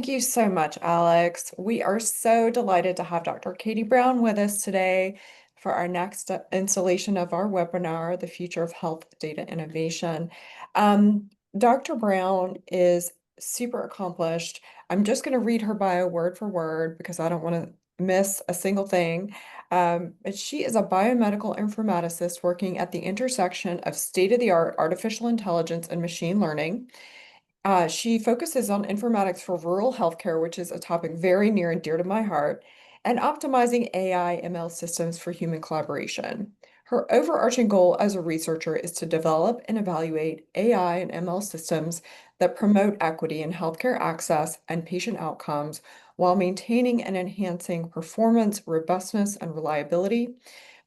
Thank you so much, Alex. We are so delighted to have Dr. Katie Brown with us today for our next installation of our webinar, The Future of Health Data Innovation. Um, Dr. Brown is super accomplished. I'm just going to read her bio word for word because I don't want to miss a single thing. But she is a biomedical informaticist working at the intersection of state-of-the-art artificial intelligence and machine learning. She focuses on informatics for rural healthcare, which is a topic very near and dear to my heart, and optimizing AI ML systems for human collaboration. Her overarching goal as a researcher is to develop and evaluate AI and ML systems that promote equity in healthcare access and patient outcomes while maintaining and enhancing performance, robustness, and reliability.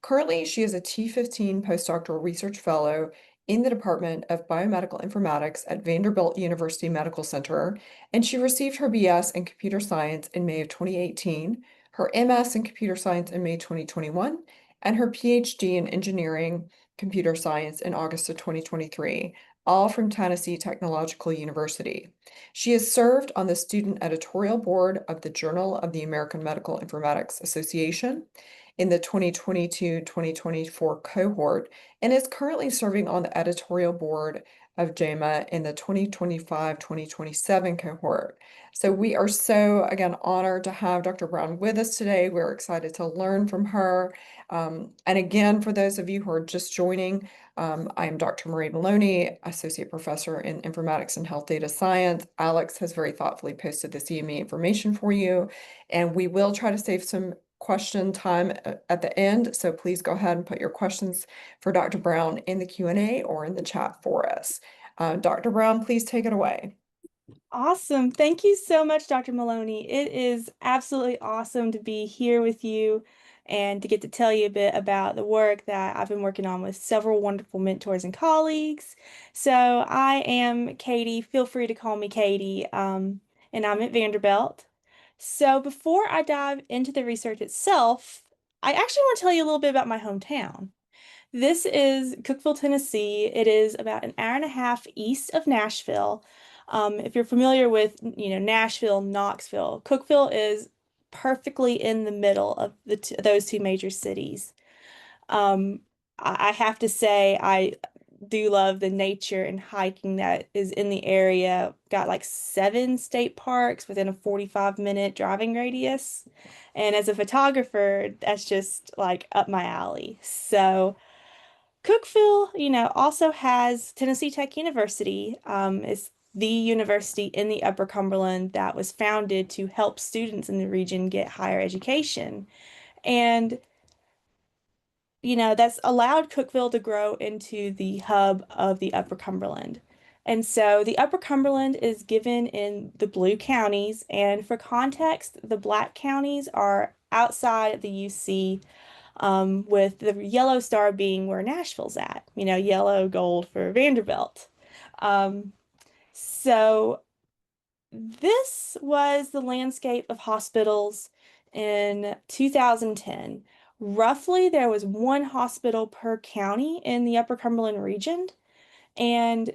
Currently, she is a T15 postdoctoral research fellow in the Department of Biomedical Informatics at Vanderbilt University Medical Center, and she received her BS in Computer Science in May of 2018, her MS in Computer Science in May 2021, and her PhD in Engineering Computer Science in August of 2023, all from Tennessee Technological University. She has served on the student editorial board of the Journal of the American Medical Informatics Association in the 2022-2024 cohort and is currently serving on the editorial board of JAMA in the 2025-2027 cohort. So we are so, again, honored to have Dr. Brown with us today. We're excited to learn from her. And again, for those of you who are just joining, I am Dr. Marie Maloney, Associate Professor in Informatics and Health Data Science. Alex has very thoughtfully posted the CME information for you, and we will try to save some question time at the end. So please go ahead and put your questions for Dr. Brown in the Q&A or in the chat for us. Dr. Brown, please take it away. Awesome. Thank you so much, Dr. Maloney. It is absolutely awesome to be here with you and to get to tell you a bit about the work that I've been working on with several wonderful mentors and colleagues. So I am Katie. Feel free to call me Katie, and I'm at Vanderbilt. So before I dive into the research itself, I actually want to tell you a little bit about my hometown. This is Cookeville, Tennessee. It is about an hour and a half east of Nashville. If you're familiar with, Nashville, Knoxville, Cookeville is perfectly in the middle of those two major cities. Um, I have to say, I do love the nature and hiking that is in the area. Got like 7 state parks within a 45-minute driving radius. And as a photographer, that's just like up my alley. So, Cookeville, also has Tennessee Tech University. It's the university in the Upper Cumberland that was founded to help students in the region get higher education. And, that's allowed Cookeville to grow into the hub of the Upper Cumberland. And so the Upper Cumberland is given in the blue counties. And for context, the black counties are outside of the UC, with the yellow star being where Nashville's at, yellow gold for Vanderbilt. Um, so this was the landscape of hospitals in 2010. Roughly, there was one hospital per county in the Upper Cumberland region, and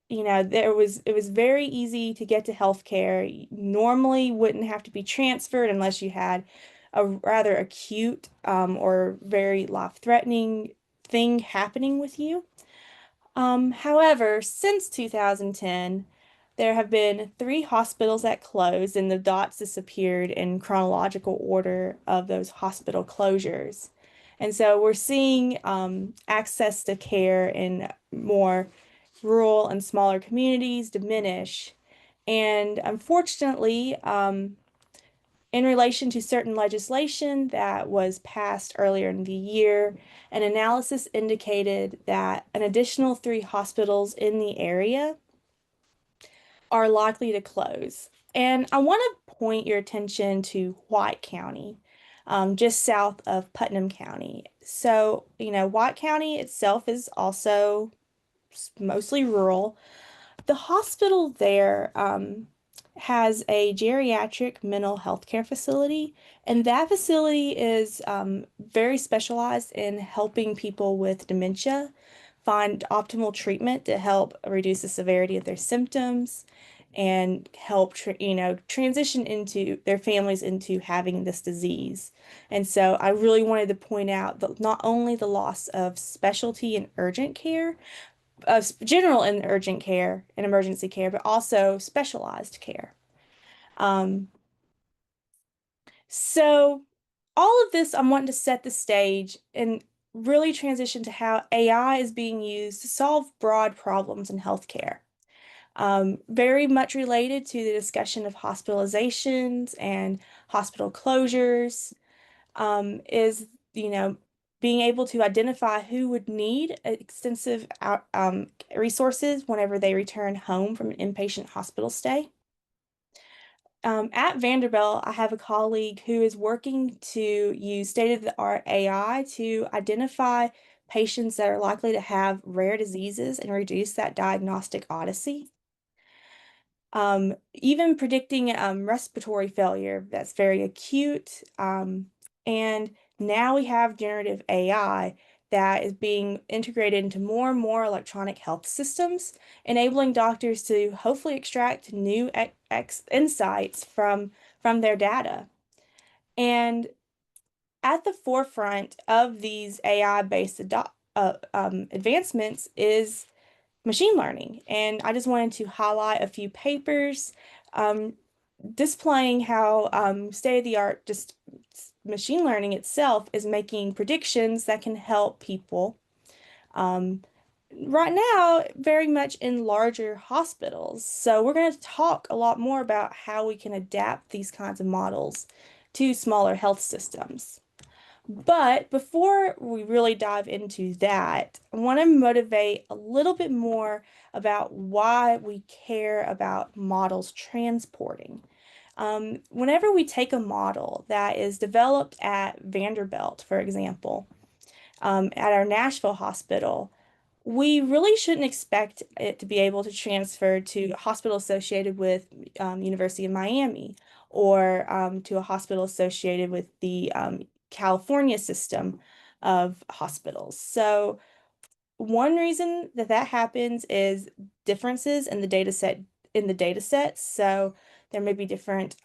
it was very easy to get to healthcare. You normally wouldn't have to be transferred unless you had a rather acute or very life-threatening thing happening with you. However, since 2010, there have been 3 hospitals that closed, and the dots disappeared in chronological order of those hospital closures. And so we're seeing access to care in more rural and smaller communities diminish. And unfortunately, in relation to certain legislation that was passed earlier in the year, an analysis indicated that an additional 3 hospitals in the area are likely to close. And I want to point your attention to White County, just south of Putnam County. So, White County itself is also mostly rural. The hospital there has a geriatric mental health care facility, and that facility is very specialized in helping people with dementia find optimal treatment to help reduce the severity of their symptoms. and help transition into their families into having this disease. And so I really wanted to point out that not only the loss of specialty and urgent care, general and urgent care and emergency care, but also specialized care. Um, so all of this, I'm wanting to set the stage and really transition to how AI is being used to solve broad problems in healthcare. Very much related to the discussion of hospitalizations and hospital closures, is, being able to identify who would need extensive resources whenever they return home from an inpatient hospital stay. At Vanderbilt, I have a colleague who is working to use state-of-the-art AI to identify patients that are likely to have rare diseases and reduce that diagnostic odyssey. Even predicting respiratory failure that's very acute. And now we have generative AI that is being integrated into more and more electronic health systems, enabling doctors to hopefully extract new insights from their data. And at the forefront of these AI-based advancements is machine learning. And I just wanted to highlight a few papers um, displaying how state-of-the-art just machine learning itself is making predictions that can help people. Um, right now, very much in larger hospitals. So we're going to talk a lot more about how we can adapt these kinds of models to smaller health systems. But before we really dive into that, I want to motivate a little bit more about why we care about models transporting. Whenever we take a model that is developed at Vanderbilt, for example, at our Nashville hospital, we really shouldn't expect it to be able to transfer to a hospital associated with University of Miami or to a hospital associated with the California system of hospitals. So one reason that that happens is differences in the data sets. So there may be different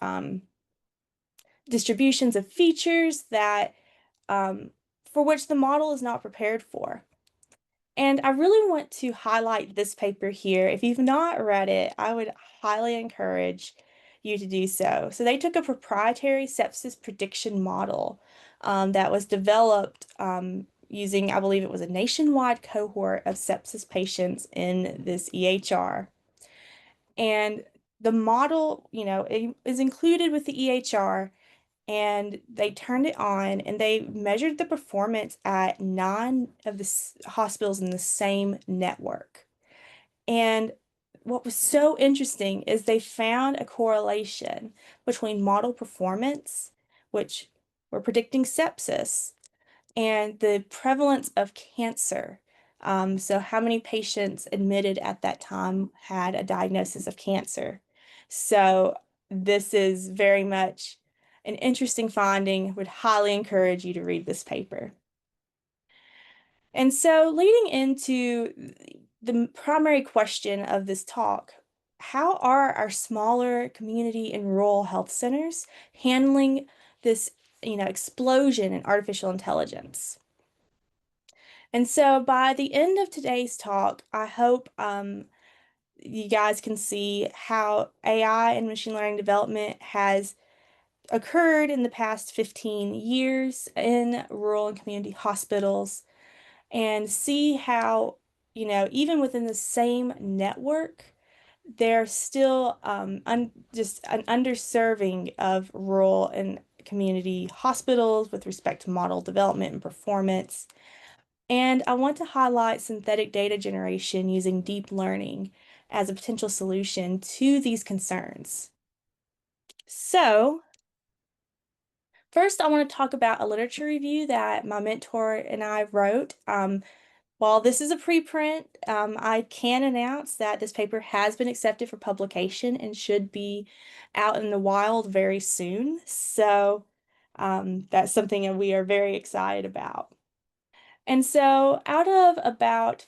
distributions of features that for which the model is not prepared for. And I really want to highlight this paper here. If you've not read it, I would highly encourage you to do so. So they took a proprietary sepsis prediction model that was developed using, I believe it was a nationwide cohort of sepsis patients in this EHR. And the model, it is included with the EHR, and they turned it on and they measured the performance at 9 of the hospitals in the same network. And what was so interesting is they found a correlation between model performance, which were predicting sepsis, and the prevalence of cancer. So how many patients admitted at that time had a diagnosis of cancer? So this is very much an interesting finding. Would highly encourage you to read this paper. And so leading into the primary question of this talk, how are our smaller community and rural health centers handling this, explosion in artificial intelligence? And so by the end of today's talk, I hope you guys can see how AI and machine learning development has occurred in the past 15 years in rural and community hospitals, and see how, even within the same network, there's still just an underserving of rural and community hospitals with respect to model development and performance. And I want to highlight synthetic data generation using deep learning as a potential solution to these concerns. So, first, I want to talk about a literature review that my mentor and I wrote. While this is a preprint, I can announce that this paper has been accepted for publication and should be out in the wild very soon. So, that's something that we are very excited about. And so, out of about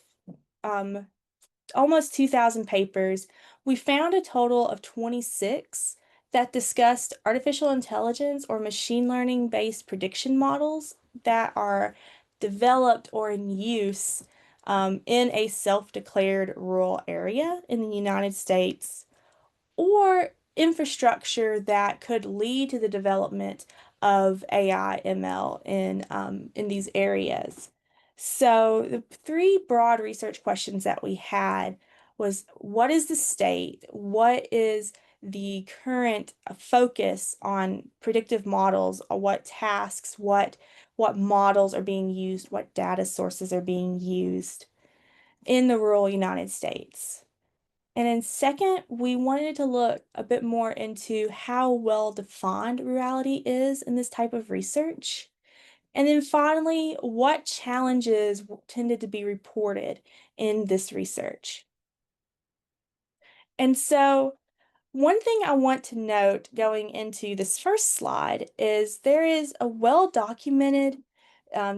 almost 2,000 papers, We found a total of 26 that discussed artificial intelligence or machine learning based prediction models that are developed or in use in a self-declared rural area in the United States, or infrastructure that could lead to the development of AI ML in these areas. So the three broad research questions that we had was, what is the state? What is the current focus on predictive models? What tasks, what models are being used, what data sources are being used in the rural United States? And then second, we wanted to look a bit more into how well defined rurality is in this type of research. And then finally, what challenges tended to be reported in this research. And so one thing I want to note going into this first slide is there is a well-documented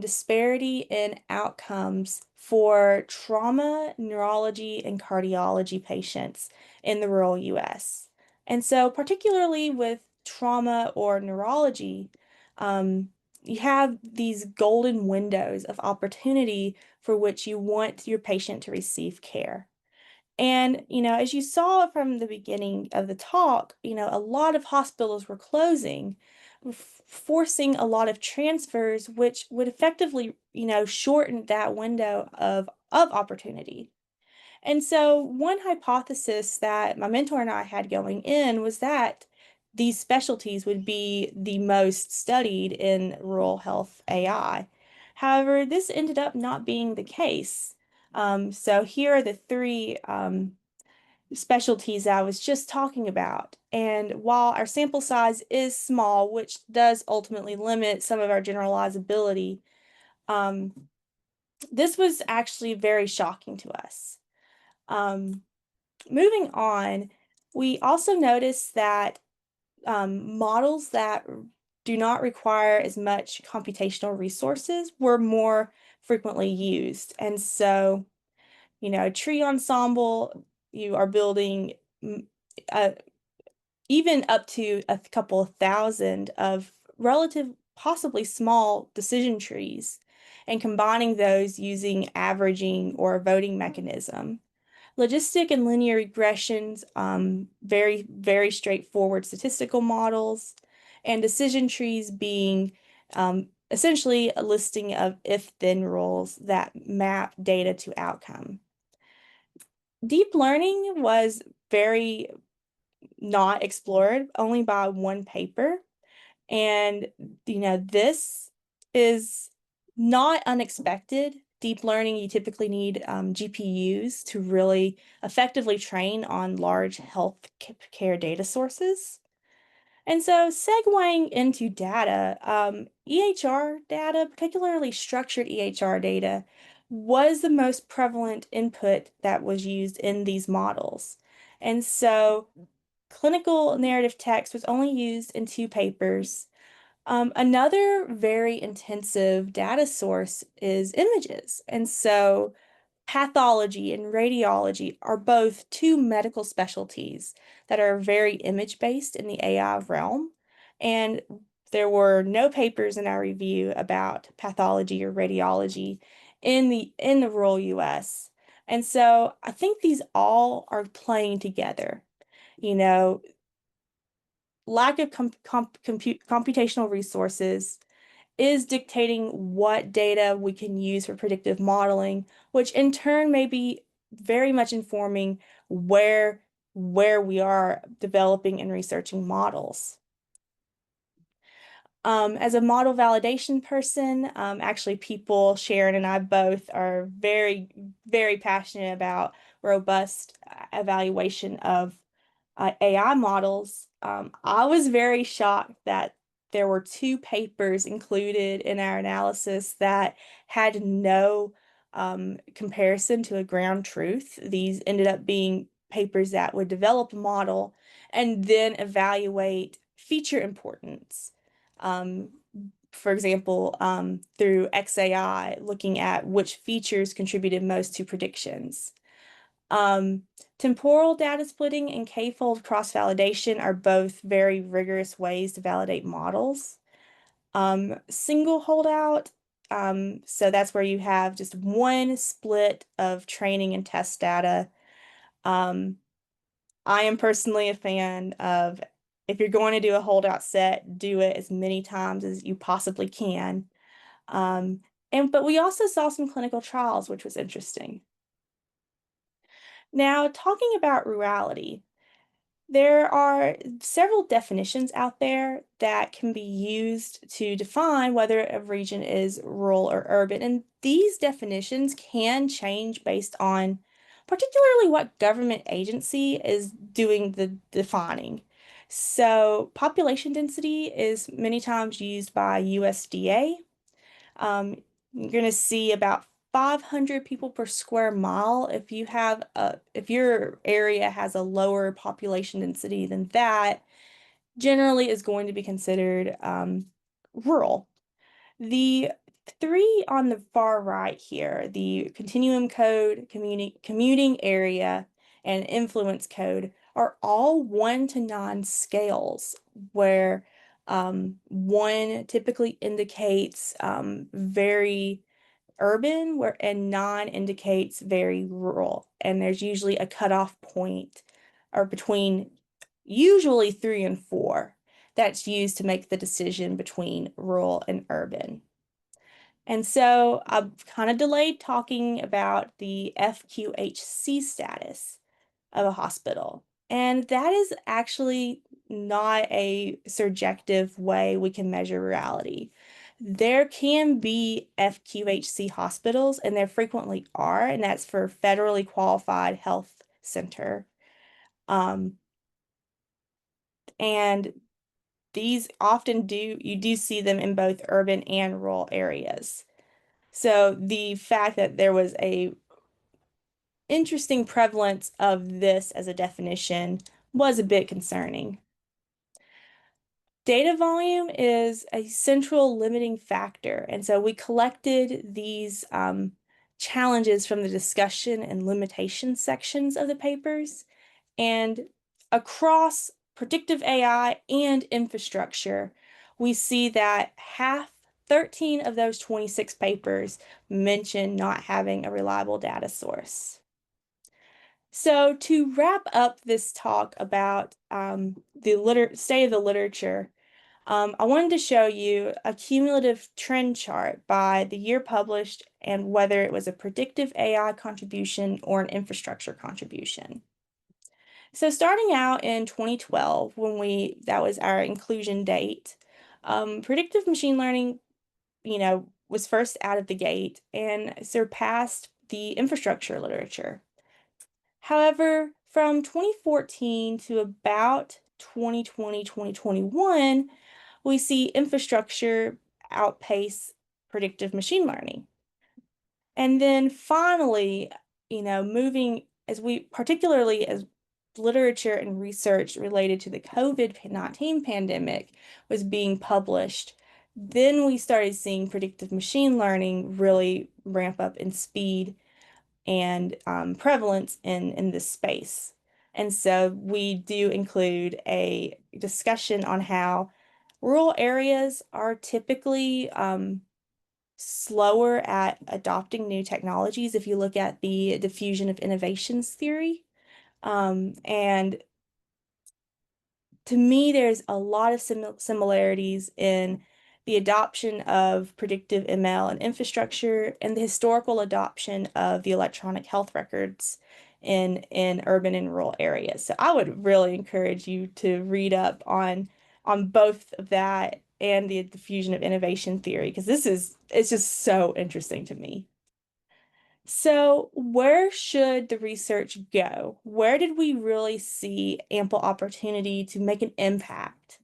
disparity in outcomes for trauma, neurology, and cardiology patients in the rural US. And so, particularly with trauma or neurology, you have these golden windows of opportunity for which you want your patient to receive care. And, as you saw from the beginning of the talk, a lot of hospitals were closing, forcing a lot of transfers, which would effectively, shorten that window of opportunity. And so, one hypothesis that my mentor and I had going in was that these specialties would be the most studied in rural health AI. However, this ended up not being the case. So here are the three specialties I was just talking about. And while our sample size is small, which does ultimately limit some of our generalizability, um, this was actually very shocking to us. Um, Moving on, we also noticed that models that do not require as much computational resources were more frequently used. And so, a tree ensemble, you are building uh, even up to a couple of thousand of relative, possibly small decision trees, and combining those using averaging or a voting mechanism. Logistic and linear regressions, very, very straightforward statistical models, and decision trees being essentially a listing of if-then rules that map data to outcome. Deep learning was very not explored, only by one paper. And, this is not unexpected. Deep learning, you typically need GPUs to really effectively train on large health care data sources. And so, segueing into data, EHR data, particularly structured EHR data, was the most prevalent input that was used in these models. And so, clinical narrative text was only used in two papers. Another very intensive data source is images. And so pathology and radiology are both two medical specialties that are very image-based in the AI realm. And there were no papers in our review about pathology or radiology in the rural US. And so I think these all are playing together. You know, Lack of computational resources is dictating what data we can use for predictive modeling, which in turn may be very much informing where we are developing and researching models. As a model validation person, actually people, Sharon and I both are very, very passionate about robust evaluation of AI models. I was very shocked that there were two papers included in our analysis that had no comparison to a ground truth. These ended up being papers that would develop a model and then evaluate feature importance. Um, for example, through XAI, looking at which features contributed most to predictions. Um, Temporal data splitting and k-fold cross-validation are both very rigorous ways to validate models. Single holdout, so that's where you have just one split of training and test data. Um, I am personally a fan of if you're going to do a holdout set, do it as many times as you possibly can. Um, but we also saw some clinical trials, which was interesting. Now, talking about rurality, there are several definitions out there that can be used to define whether a region is rural or urban, and these definitions can change based on particularly what government agency is doing the defining. So, population density is many times used by USDA. You're going to see about 500 people per square mile. If your area has a lower population density than that, generally is going to be considered rural. The three on the far right here, the continuum code, commuting area, and influence code, are all 1 to 9 scales, where one typically indicates very urban, and 9 indicates very rural. And there's usually a cutoff point, or between usually 3 and 4, that's used to make the decision between rural and urban. And so I've kind of delayed talking about the FQHC status of a hospital. And that is actually not a subjective way we can measure reality. There can be FQHC hospitals, and there frequently are, and that's for federally qualified health center. Um, and these often you do see them in both urban and rural areas. So the fact that there was a interesting prevalence of this as a definition was a bit concerning. Data volume is a central limiting factor, and so we collected these challenges from the discussion and limitation sections of the papers, and across predictive AI and infrastructure, we see that 13 of those 26 papers mention not having a reliable data source. So to wrap up this talk about the state of the literature, I wanted to show you a cumulative trend chart by the year published and whether it was a predictive AI contribution or an infrastructure contribution. So starting out in 2012, that was our inclusion date, predictive machine learning, was first out of the gate and surpassed the infrastructure literature. However, from 2014 to about 2020, 2021, we see infrastructure outpace predictive machine learning. And then finally, moving particularly as literature and research related to the COVID-19 pandemic was being published, then we started seeing predictive machine learning really ramp up in speed and prevalence in this space. And so we do include a discussion on how rural areas are typically slower at adopting new technologies if you look at the diffusion of innovations theory. And to me, there's a lot of similarities in the adoption of predictive ML and infrastructure and the historical adoption of the electronic health records in urban and rural areas. So I would really encourage you to read up on both of that and the diffusion of innovation theory, because it's just so interesting to me. So, where should the research go? Where did we really see ample opportunity to make an impact?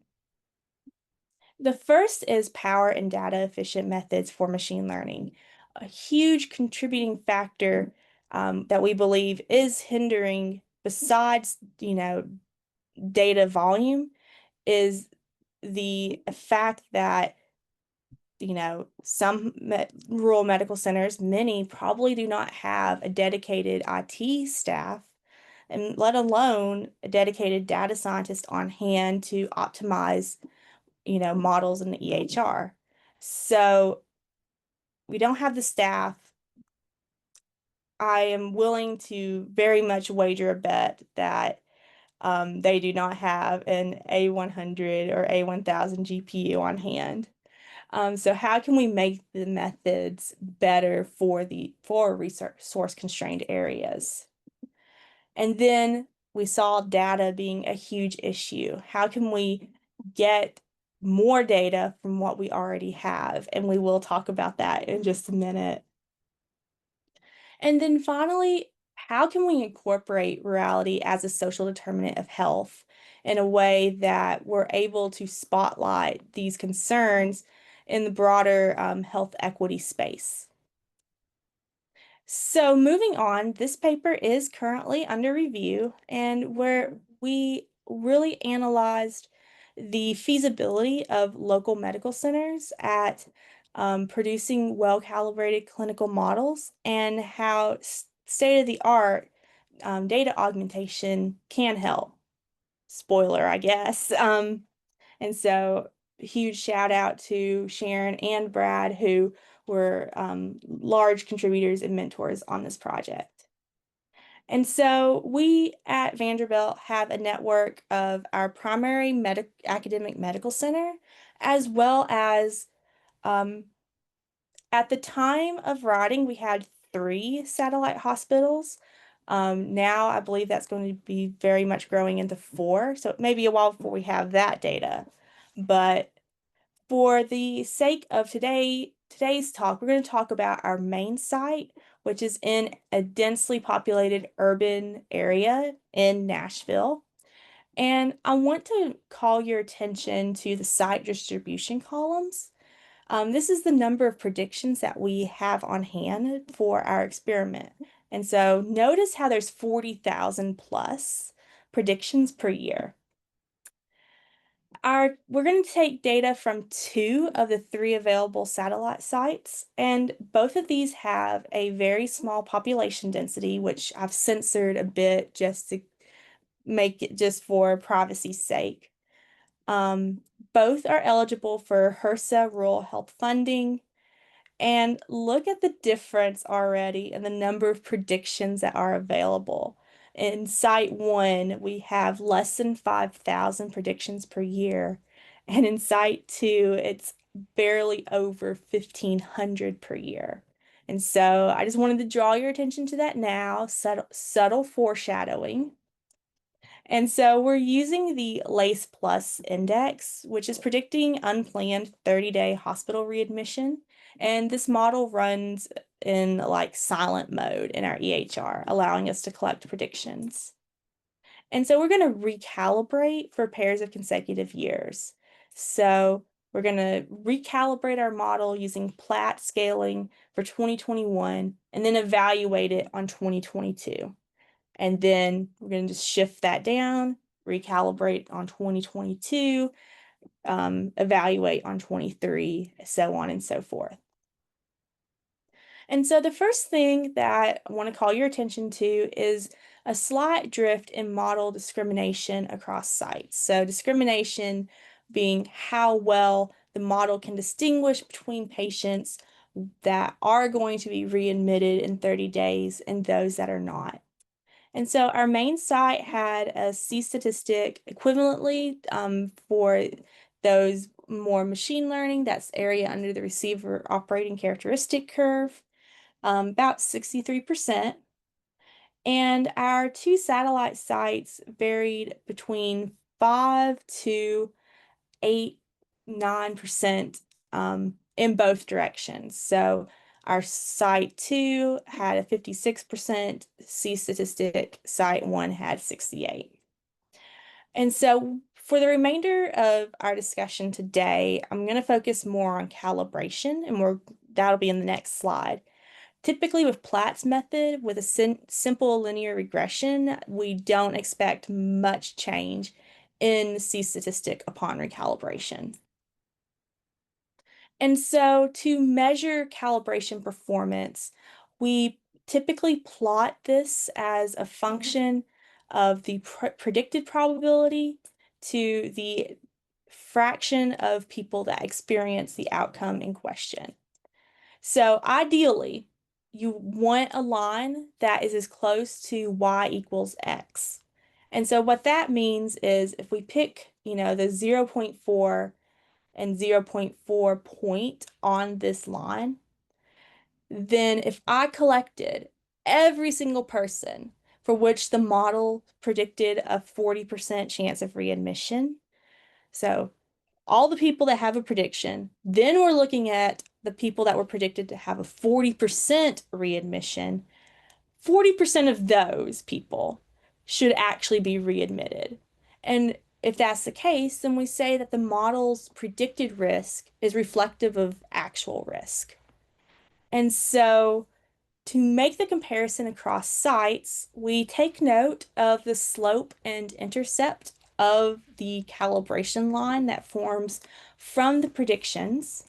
The first is power and data efficient methods for machine learning. A huge contributing factor that we believe is hindering, besides, data volume, is the fact that some rural medical centers, many probably do not have a dedicated IT staff, and let alone a dedicated data scientist on hand to optimize, models in the EHR. So we don't have the staff. I am willing to very much wager a bet that they do not have an A100 or A1000 GPU on hand. So how can we make the methods better for resource constrained areas? And then we saw data being a huge issue. How can we get more data from what we already have? And we will talk about that in just a minute. And then finally, how can we incorporate rurality as a social determinant of health in a way that we're able to spotlight these concerns in the broader health equity space? So moving on, this paper is currently under review, and where we really analyzed the feasibility of local medical centers at producing well-calibrated clinical models and how state-of-the-art data augmentation can help. Spoiler, I guess. And so, huge shout out to Sharon and Brad, who were large contributors and mentors on this project. And so, we at Vanderbilt have a network of our primary academic medical center, as well as um, at the time of writing, we had 3 satellite hospitals. Now I believe that's going to be very much growing into 4, so it may be a while before we have that data. But for the sake of today's talk, we're going to talk about our main site, which is in a densely populated urban area in Nashville. And I want to call your attention to the site distribution columns. This is the number of predictions that we have on hand for our experiment. And so notice how there's 40,000 plus predictions per year. We're going to take data from 2 of the 3 available satellite sites, and both of these have a very small population density, which I've censored a bit just to make it just for privacy's sake. Both are eligible for HRSA rural health funding. And look at the difference already in the number of predictions that are available. In Site 1, we have less than 5,000 predictions per year. And in Site 2, it's barely over 1,500 per year. And so I just wanted to draw your attention to that now, subtle foreshadowing. And so we're using the LACE Plus index, which is predicting unplanned 30-day hospital readmission. And this model runs in like silent mode in our EHR, allowing us to collect predictions. And so we're going to recalibrate for pairs of consecutive years. So we're going to recalibrate our model using Platt scaling for 2021 and then evaluate it on 2022. And then we're going to just shift that down, recalibrate on 2022, evaluate on 23, so on and so forth. And so the first thing that I want to call your attention to is a slight drift in model discrimination across sites. So discrimination being how well the model can distinguish between patients that are going to be readmitted in 30 days and those that are not. And so our main site had a C statistic equivalently for those more machine learning, that's area under the receiver operating characteristic curve, about 63%. And our 2 satellite sites varied between 5 to 8, 9% in both directions. So our site 2 had a 56% C statistic, site 1 had 68. And so for the remainder of our discussion today, I'm going to focus more on calibration, and that'll be in the next slide. Typically with Platt's method, with a simple linear regression, we don't expect much change in C statistic upon recalibration. And so to measure calibration performance, we typically plot this as a function of the predicted probability to the fraction of people that experience the outcome in question. So ideally, you want a line that is as close to y equals x. And so what that means is if we pick, the zero point 0.4 and zero point 0.4 point on this line, then if I collected every single person for which the model predicted a 40% chance of readmission, so all the people that have a prediction, then we're looking at the people that were predicted to have a 40% readmission, 40% of those people should actually be readmitted. And if that's the case, then we say that the model's predicted risk is reflective of actual risk. And so to make the comparison across sites, we take note of the slope and intercept of the calibration line that forms from the predictions.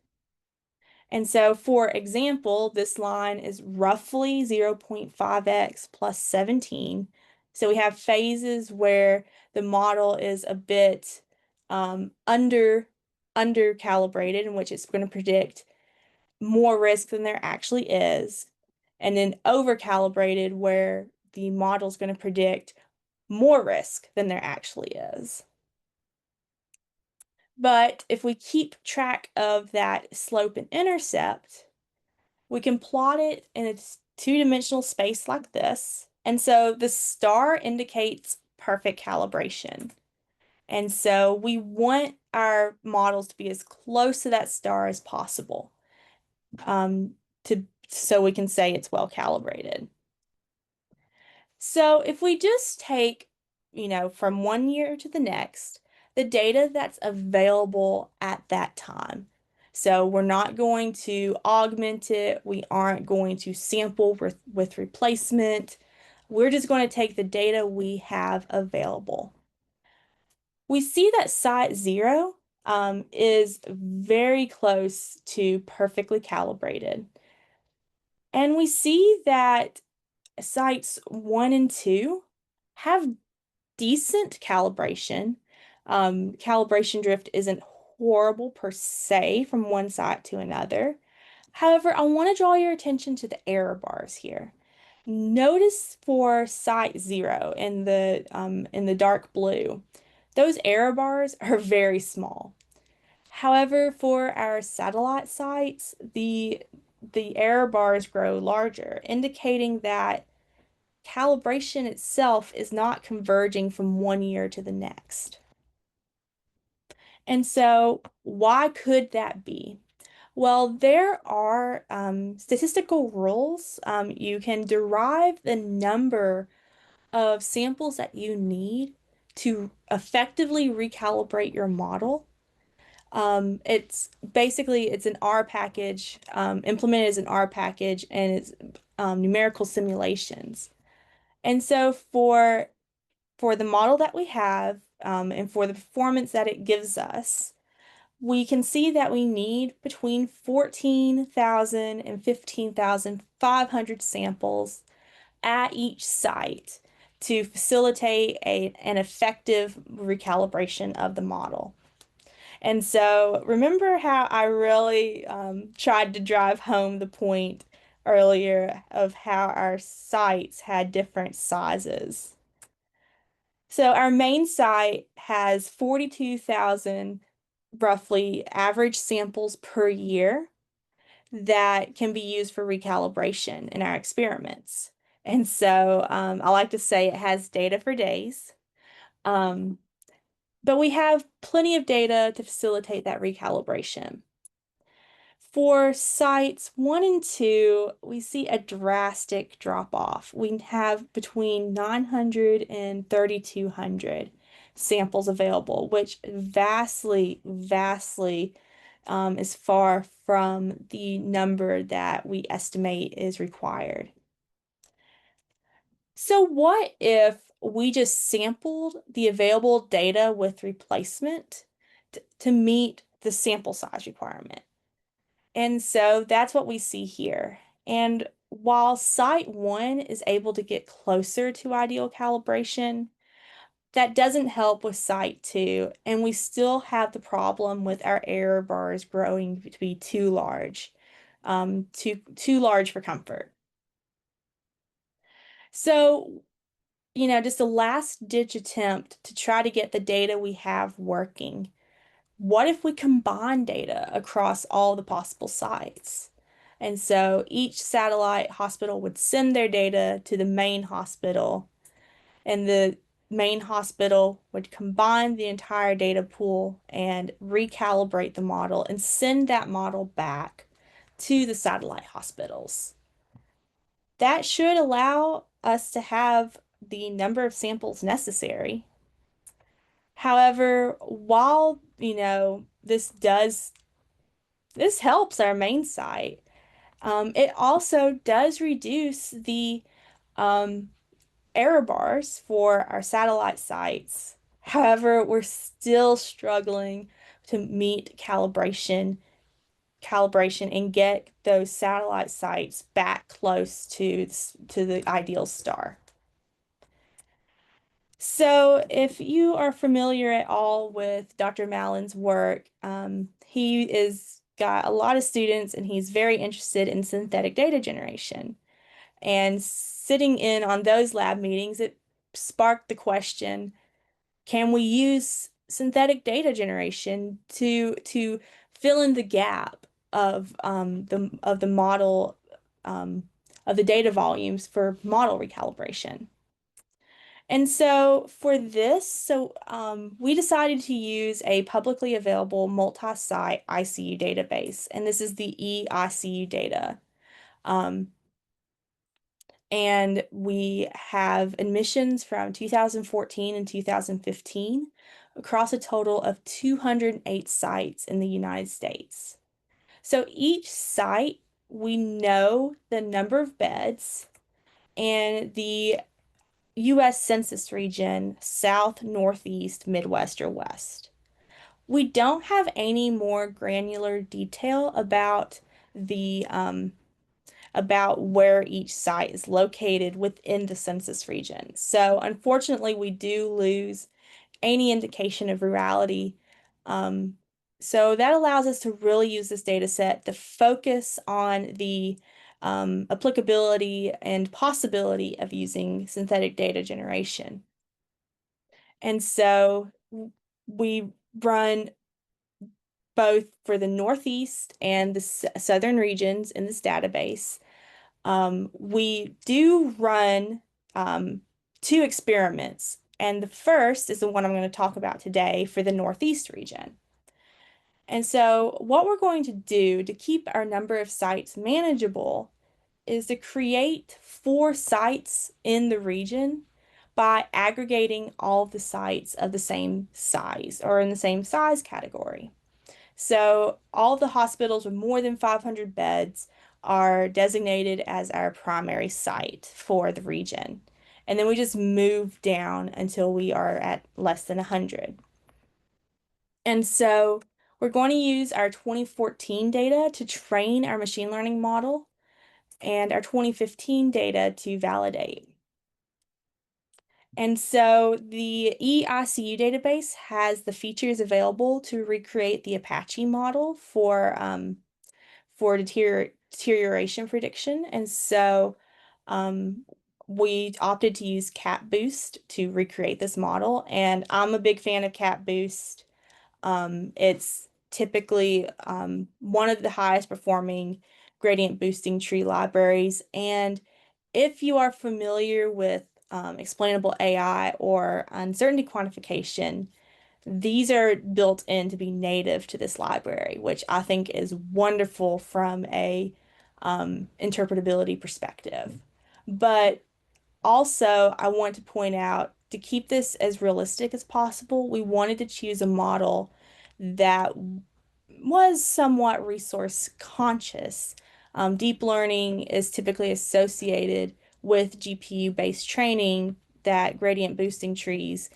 And so, for example, this line is roughly 0.5x plus 17. So we have phases where the model is a bit under calibrated, in which it's going to predict more risk than there actually is, and then over calibrated, where the model is going to predict more risk than there actually is. But if we keep track of that slope and intercept, we can plot it in a two-dimensional space like this. And so the star indicates perfect calibration. And so we want our models to be as close to that star as possible, so we can say it's well calibrated. So if we just take, from one year to the next, the data that's available at that time. So we're not going to augment it. We aren't going to sample with replacement. We're just going to take the data we have available. We see that site 0 is very close to perfectly calibrated. And we see that sites 1 and 2 have decent calibration. Calibration drift isn't horrible per se from one site to another. However, I want to draw your attention to the error bars here. Notice for site 0 in the dark blue, those error bars are very small. However, for our satellite sites, the error bars grow larger, indicating that calibration itself is not converging from one year to the next. And so, why could that be? Well, there are statistical rules. You can derive the number of samples that you need to effectively recalibrate your model. It's basically it's an R package, implemented as an R package, and it's numerical simulations. And so for the model that we have, and for the performance that it gives us, we can see that we need between 14,000 and 15,500 samples at each site to facilitate an effective recalibration of the model. And so remember how I really tried to drive home the point earlier of how our sites had different sizes. So our main site has 42,000 roughly average samples per year that can be used for recalibration in our experiments. And so I like to say it has data for days. But we have plenty of data to facilitate that recalibration. For sites 1 and 2, we see a drastic drop off. We have between 900 and 3,200 samples available, which vastly is far from the number that we estimate is required. So what if we just sampled the available data with replacement to meet the sample size requirement? And so that's what we see here. And while site one is able to get closer to ideal calibration, that doesn't help with site two, and we still have the problem with our error bars growing to be too large, too large for comfort. So, just a last ditch attempt to try to get the data we have working. What if we combine data across all the possible sites? And so each satellite hospital would send their data to the main hospital, and the main hospital would combine the entire data pool and recalibrate the model and send that model back to the satellite hospitals. That should allow us to have the number of samples necessary. However, while, this helps our main site, it also does reduce the um, error bars for our satellite sites. However, we're still struggling to meet calibration and get those satellite sites back close to the ideal star. So, if you are familiar at all with Dr. Mallon's work, he is got a lot of students and he's very interested in synthetic data generation. And sitting in on those lab meetings, it sparked the question, can we use synthetic data generation to fill in the gap of the model of the data volumes for model recalibration? And so for this, we decided to use a publicly available multi-site ICU database, and this is the eICU data. Um, and we have admissions from 2014 and 2015 across a total of 208 sites in the United States. So each site, we know the number of beds and the U.S. Census region, South, Northeast, Midwest, or West. We don't have any more granular detail the about where each site is located within the census region. So unfortunately, we do lose any indication of rurality. Um, so that allows us to really use this data set to focus on the applicability and possibility of using synthetic data generation. And so we run both for the Northeast and the Southern regions in this database. We do run two experiments, and the first is the one I'm going to talk about today for the Northeast region. And so, what we're going to do to keep our number of sites manageable is to create 4 sites in the region by aggregating all of the sites of the same size or in the same size category. So all of the hospitals with more than 500 beds are designated as our primary site for the region. And then we just move down until we are at less than 100. And so we're going to use our 2014 data to train our machine learning model and our 2015 data to validate. And so the eICU database has the features available to recreate the Apache model for deterioration prediction. And so we opted to use CatBoost to recreate this model. And I'm a big fan of CatBoost. It's typically one of the highest performing gradient boosting tree libraries. And if you are familiar with explainable AI or uncertainty quantification, these are built in to be native to this library, which I think is wonderful from a interpretability perspective. But also, I want to point out to keep this as realistic as possible, we wanted to choose a model that was somewhat resource conscious. Deep learning is typically associated with GPU-based training that gradient boosting trees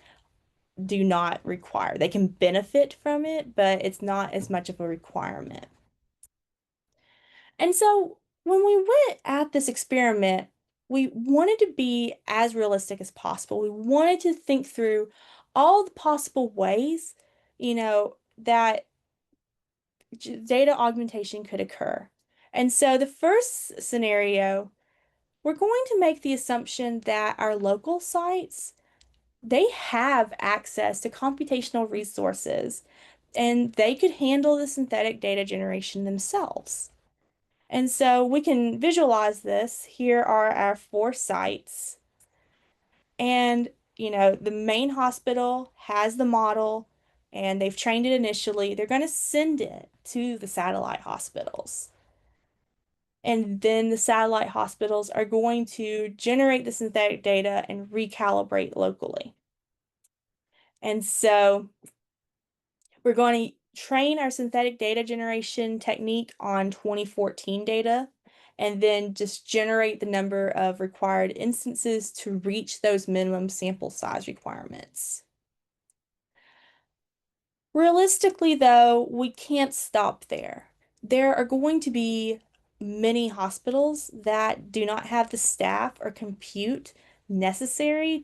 do not require. They can benefit from it, but it's not as much of a requirement. And so when we went at this experiment, we wanted to be as realistic as possible. We wanted to think through all the possible ways, that data augmentation could occur. And so the first scenario, we're going to make the assumption that our local sites, they have access to computational resources and they could handle the synthetic data generation themselves. And so we can visualize this. Here are our four sites. And, the main hospital has the model and they've trained it initially. They're going to send it to the satellite hospitals. And then the satellite hospitals are going to generate the synthetic data and recalibrate locally. And so we're going to train our synthetic data generation technique on 2014 data and then just generate the number of required instances to reach those minimum sample size requirements. Realistically, though, we can't stop there. There are going to be many hospitals that do not have the staff or compute necessary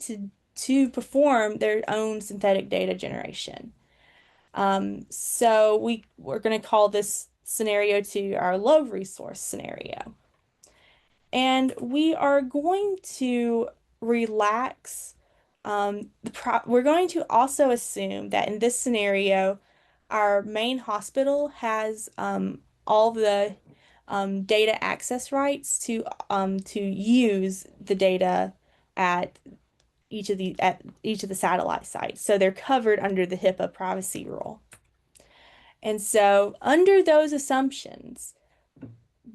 to perform their own synthetic data generation. So we're going to call this scenario to our low resource scenario. And we are going to relax. We're going to also assume that in this scenario, our main hospital has all the data access rights to use the data at each of the satellite sites. So they're covered under the HIPAA privacy rule. And so under those assumptions,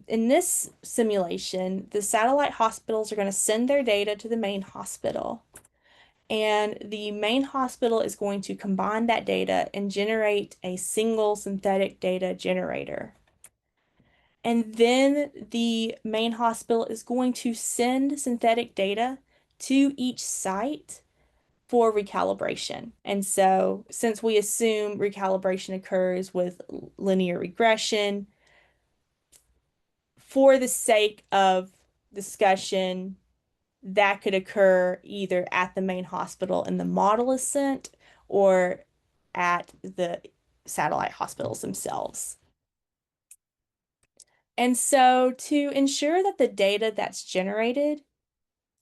in this simulation, the satellite hospitals are going to send their data to the main hospital. And the main hospital is going to combine that data and generate a single synthetic data generator. And then the main hospital is going to send synthetic data to each site for recalibration. And so, since we assume recalibration occurs with linear regression, for the sake of discussion, that could occur either at the main hospital and the model is sent or at the satellite hospitals themselves. And so, to ensure that the data that's generated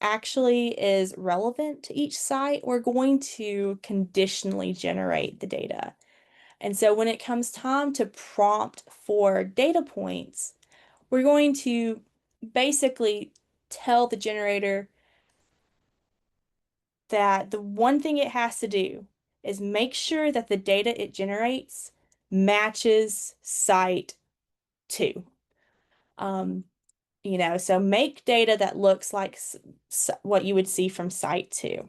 actually is relevant to each site, we're going to conditionally generate the data. And so when it comes time to prompt for data points, we're going to basically tell the generator that the one thing it has to do is make sure that the data it generates matches site 2. Um, so make data that looks like what you would see from site 2.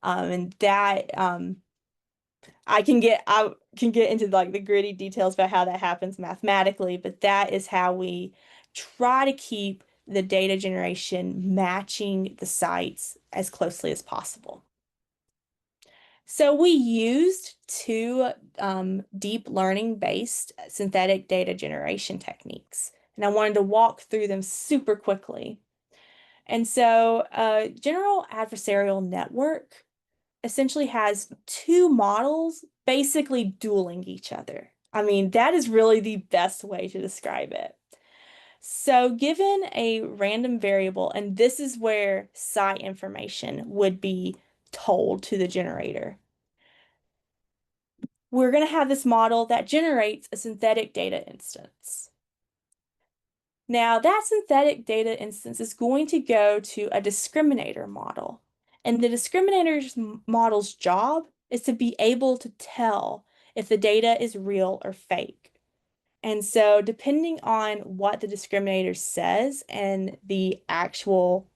And that I can get into like the gritty details about how that happens mathematically, but that is how we try to keep the data generation matching the sites as closely as possible. So we used two deep learning based synthetic data generation techniques, and I wanted to walk through them super quickly. And so a general adversarial network essentially has two models basically dueling each other. I mean, that is really the best way to describe it. So given a random variable, and this is where site information would be told to the generator, we're going to have this model that generates a synthetic data instance. Now, that synthetic data instance is going to go to a discriminator model. And the discriminator's model's job is to be able to tell if the data is real or fake. And so, depending on what the discriminator says and the actual,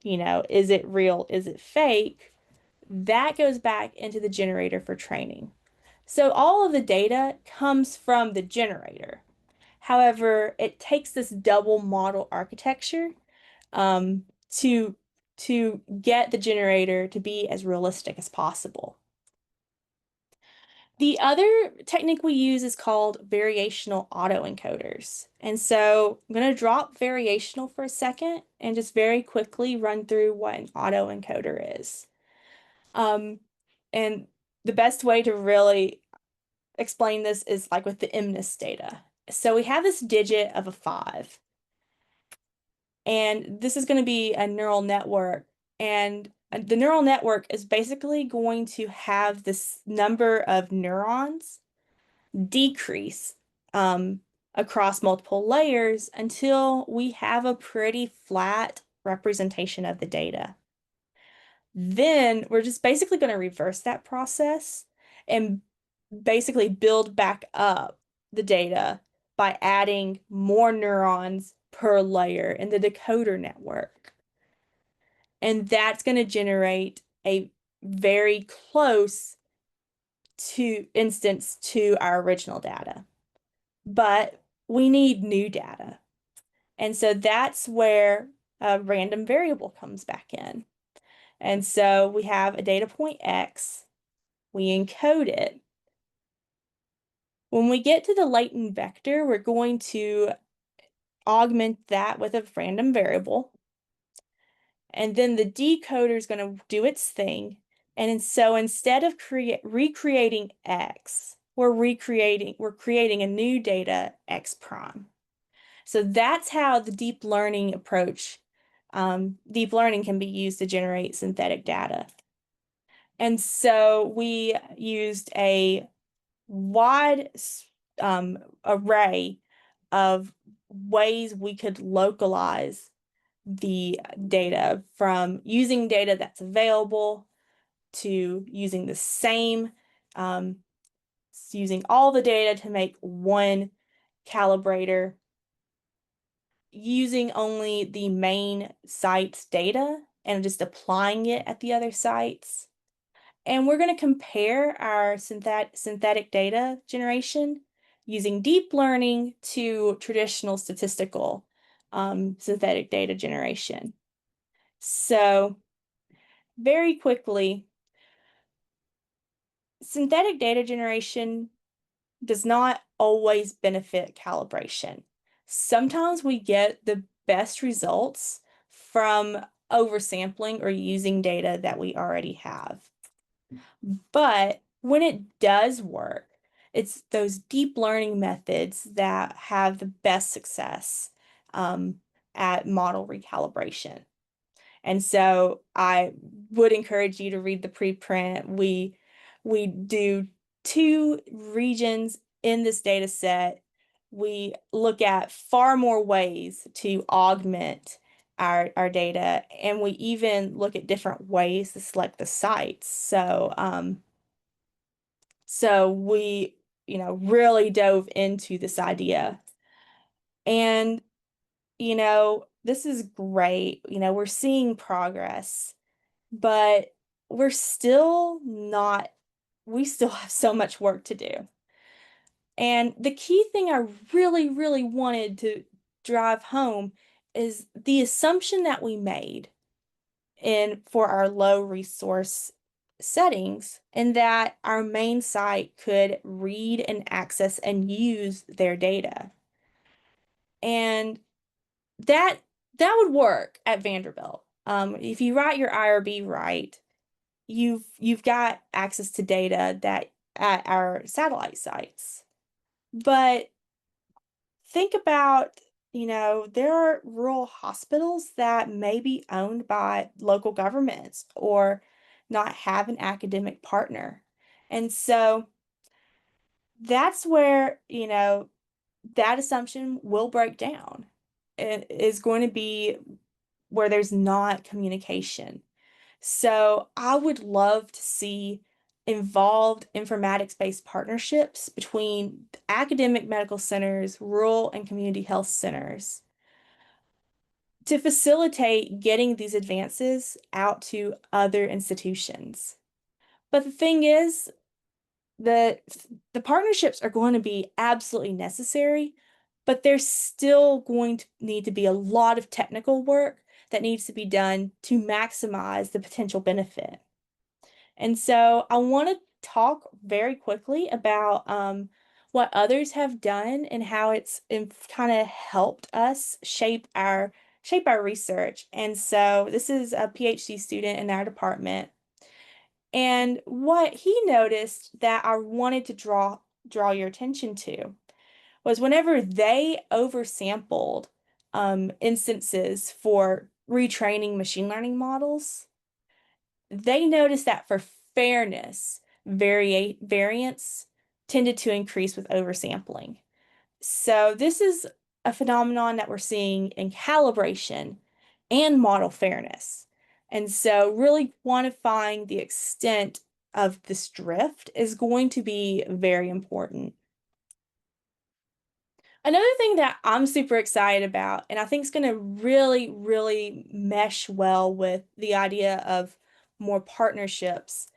is it real, is it fake, that goes back into the generator for training. So, all of the data comes from the generator. However, it takes this double model architecture um, to get the generator to be as realistic as possible. The other technique we use is called variational autoencoders. And so I'm going to drop variational for a second and just very quickly run through what an autoencoder is. Um, and the best way to really explain this is like with the MNIST data. So we have this digit of a 5, and this is going to be a neural network. And the neural network is basically going to have this number of neurons decrease across multiple layers until we have a pretty flat representation of the data. Then we're just basically going to reverse that process and basically build back up the data by adding more neurons per layer in the decoder network. And that's going to generate a very close to instance to our original data. But we need new data. And so that's where a random variable comes back in. And so we have a data point X, we encode it. When we get to the latent vector, we're going to augment that with a random variable. And then the decoder is going to do its thing. And so instead of recreating X, we're creating a new data X prime. So that's how the deep learning approach, deep learning can be used to generate synthetic data. And so we used a wide array of ways we could localize the data, from using data that's available to using the same, using all the data to make one calibrator, using only the main site's data and just applying it at the other sites. And we're going to compare our synthetic data generation using deep learning to traditional statistical synthetic data generation. So very quickly, synthetic data generation does not always benefit calibration. Sometimes we get the best results from oversampling or using data that we already have. But when it does work, it's those deep learning methods that have the best success at model recalibration. And so I would encourage you to read the preprint. We do 2 regions in this data set. We look at far more ways to augment our data, and we even look at different ways to select the sites. So we, really dove into this idea. And, this is great. We're seeing progress, but we're still not, we still have so much work to do. And the key thing I really, really wanted to drive home is the assumption that we made for our low resource settings, and that our main site could read and access and use their data. And that that would work at Vanderbilt. If you write your IRB right, you've got access to data that at our satellite sites. But think about, there are rural hospitals that may be owned by local governments or not have an academic partner. And so that's where, that assumption will break down. It is going to be where there's not communication. So I would love to see involved informatics-based partnerships between academic medical centers, rural and community health centers to facilitate getting these advances out to other institutions. But the thing is that the partnerships are going to be absolutely necessary, but there's still going to need to be a lot of technical work that needs to be done to maximize the potential benefit. And so I want to talk very quickly about what others have done and how it's kind of helped us shape our research. And so this is a PhD student in our department. And what he noticed that I wanted to draw your attention to was whenever they oversampled instances for retraining machine learning models, they noticed that for fairness, variance tended to increase with oversampling. So this is a phenomenon that we're seeing in calibration and model fairness. And so really quantifying the extent of this drift is going to be very important. Another thing that I'm super excited about, and I think is going to really, really mesh well with the idea of more partnerships,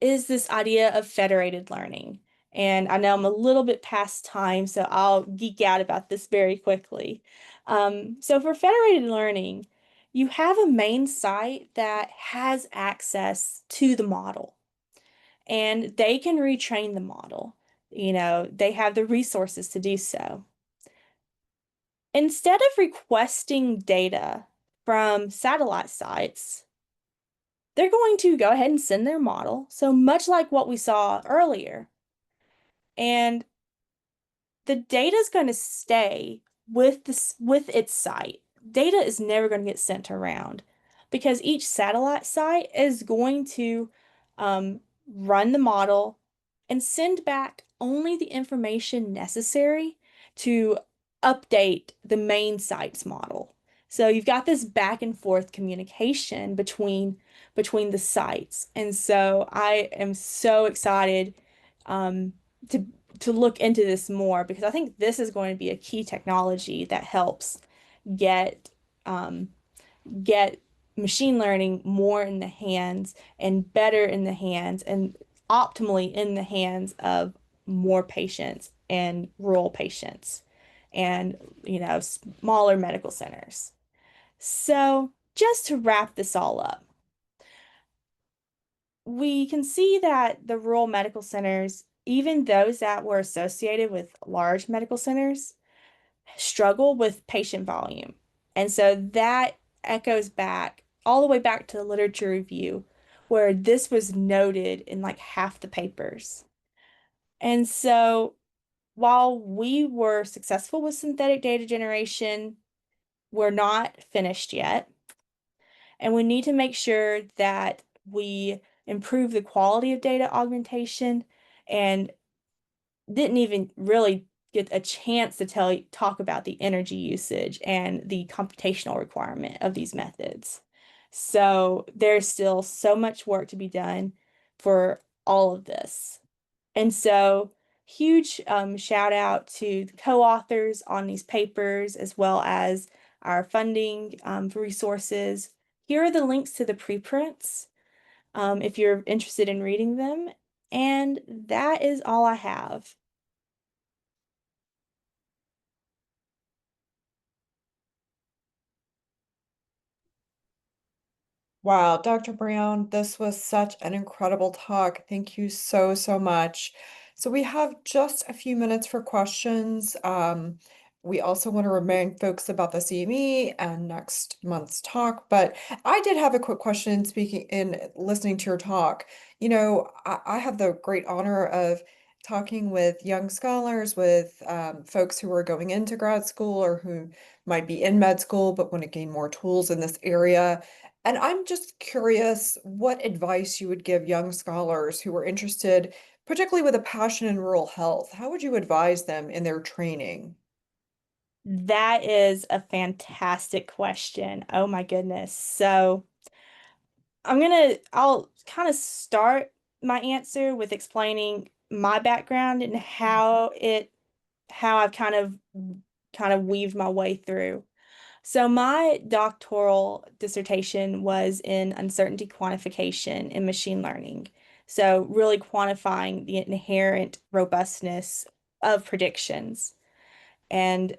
is this idea of federated learning. And I know I'm a little bit past time, so I'll geek out about this very quickly. So for federated learning, you have a main site that has access to the model, and they can retrain the model. They have the resources to do so. Instead of requesting data from satellite sites, they're going to go ahead and send their model. So much like what we saw earlier. And the data is going to stay with its site. Data is never going to get sent around because each satellite site is going to run the model and send back only the information necessary to update the main site's model. So you've got this back and forth communication between the sites. And so I am so excited um, to to look into this more because I think this is going to be a key technology that helps get um, get machine learning more in the hands and better in the hands and optimally in the hands of more patients and rural patients and smaller medical centers. So just to wrap this all up, we can see that the rural medical centers, even those that were associated with large medical centers, struggle with patient volume. And so that echoes back all the way back to the literature review, where this was noted in like half the papers. And so while we were successful with synthetic data generation, we're not finished yet. And we need to make sure that we improve the quality of data augmentation and didn't even really get a chance to talk about the energy usage and the computational requirement of these methods. So there's still so much work to be done for all of this. And so huge shout out to the co-authors on these papers as well as our funding resources. Here are the links to the preprints if you're interested in reading them. And that is all I have. Wow, Dr. Brown, this was such an incredible talk. Thank you so, so much. So we have just a few minutes for questions. We also want to remind folks about the CME and next month's talk, but I did have a quick question speaking in listening to your talk. I have the great honor of talking with young scholars, with folks who are going into grad school or who might be in med school but want to gain more tools in this area. And I'm just curious what advice you would give young scholars who are interested, particularly with a passion in rural health. How would you advise them in their training? That is a fantastic question. Oh my goodness. So I'll kind of start my answer with explaining my background and how I've kind of weaved my way through. So my doctoral dissertation was in uncertainty quantification in machine learning. So really quantifying the inherent robustness of predictions. And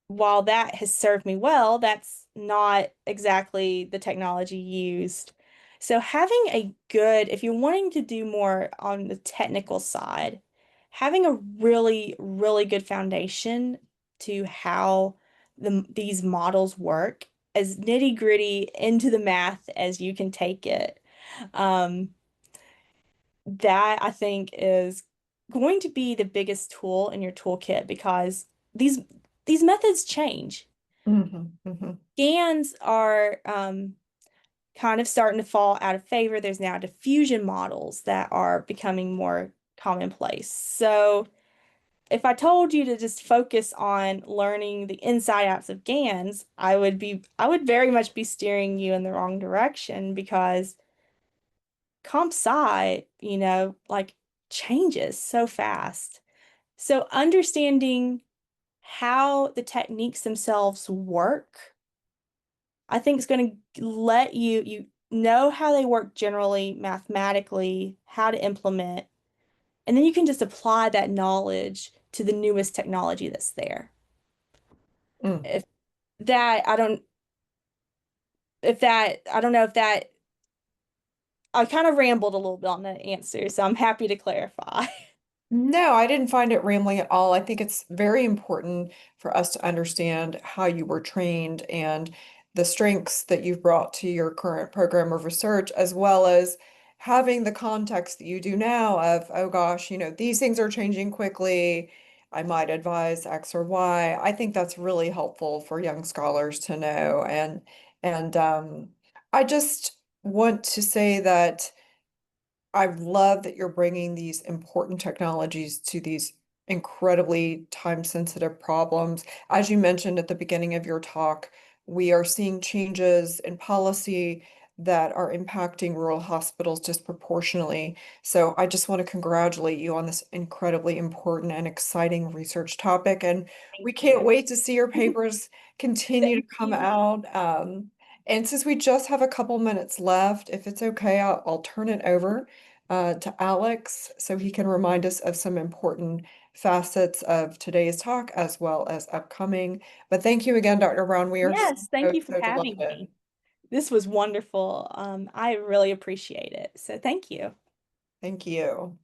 while that has served me well, that's not exactly the technology used. So having a good, if you're wanting to do more on the technical side, having a really, really good foundation to how these models work, as nitty-gritty into the math as you can take it. Um, that I think is going to be the biggest tool in your toolkit because these these methods change. Mhm, mhm. GANs are kind of starting to fall out of favor. There's now diffusion models that are becoming more commonplace. So if I told you to just focus on learning the inside outs of GANs, I would very much be steering you in the wrong direction because comp sci, like changes so fast. So understanding how the techniques themselves work, I think is going to let you know how they work generally, mathematically, how to implement, and then you can just apply that knowledge to the newest technology that's there. Mm. If that, I don't, if that, I don't know if that, I kind of rambled a little bit on that answer, so I'm happy to clarify. No, I didn't find it rambling at all. I think it's very important for us to understand how you were trained and the strengths that you've brought to your current program of research, as well as having the context that you do now of, oh gosh, these things are changing quickly. I might advise X or Y. I think that's really helpful for young scholars to know. And I just want to say that I love that you're bringing these important technologies to these incredibly time-sensitive problems. As you mentioned at the beginning of your talk, we are seeing changes in policy that are impacting rural hospitals disproportionately. So I just want to congratulate you on this incredibly important and exciting research topic. And Thank we can't you. wait to see your papers continue to Thank come you. out. And since we just have a couple minutes left, if it's okay, I'll turn it over to Alex so he can remind us of some important facets of today's talk as well as upcoming. But thank you again, Dr. Brown. We are Yes, thank so, you for so having delighted. me. This was wonderful. I really appreciate it. So thank you. Thank you.